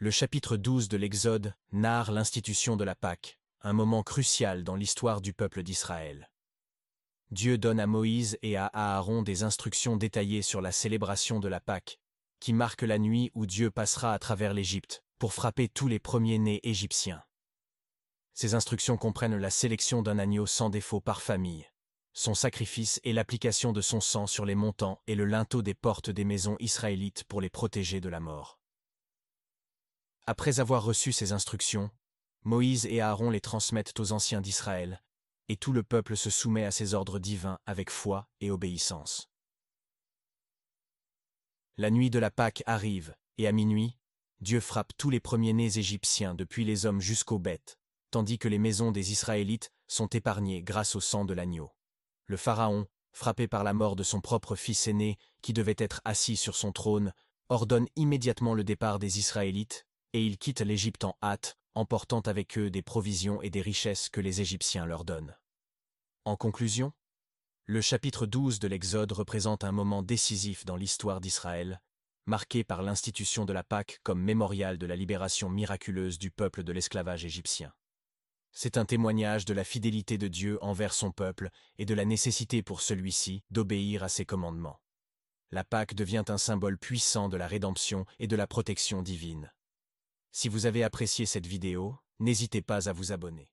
Le chapitre 12 de l'Exode narre l'institution de la Pâque, un moment crucial dans l'histoire du peuple d'Israël. Dieu donne à Moïse et à Aaron des instructions détaillées sur la célébration de la Pâque, qui marque la nuit où Dieu passera à travers l'Égypte pour frapper tous les premiers-nés égyptiens. Ces instructions comprennent la sélection d'un agneau sans défaut par famille, son sacrifice et l'application de son sang sur les montants et le linteau des portes des maisons israélites pour les protéger de la mort. Après avoir reçu ces instructions, Moïse et Aaron les transmettent aux anciens d'Israël, et tout le peuple se soumet à ces ordres divins avec foi et obéissance. La nuit de la Pâque arrive, et à minuit, Dieu frappe tous les premiers-nés égyptiens depuis les hommes jusqu'aux bêtes, tandis que les maisons des Israélites sont épargnées grâce au sang de l'agneau. Le Pharaon, frappé par la mort de son propre fils aîné qui devait être assis sur son trône, ordonne immédiatement le départ des Israélites, et ils quittent l'Égypte en hâte, emportant avec eux des provisions et des richesses que les Égyptiens leur donnent. En conclusion, le chapitre 12 de l'Exode représente un moment décisif dans l'histoire d'Israël, marqué par l'institution de la Pâque comme mémorial de la libération miraculeuse du peuple de l'esclavage égyptien. C'est un témoignage de la fidélité de Dieu envers son peuple et de la nécessité pour celui-ci d'obéir à ses commandements. La Pâque devient un symbole puissant de la rédemption et de la protection divine. Si vous avez apprécié cette vidéo, n'hésitez pas à vous abonner.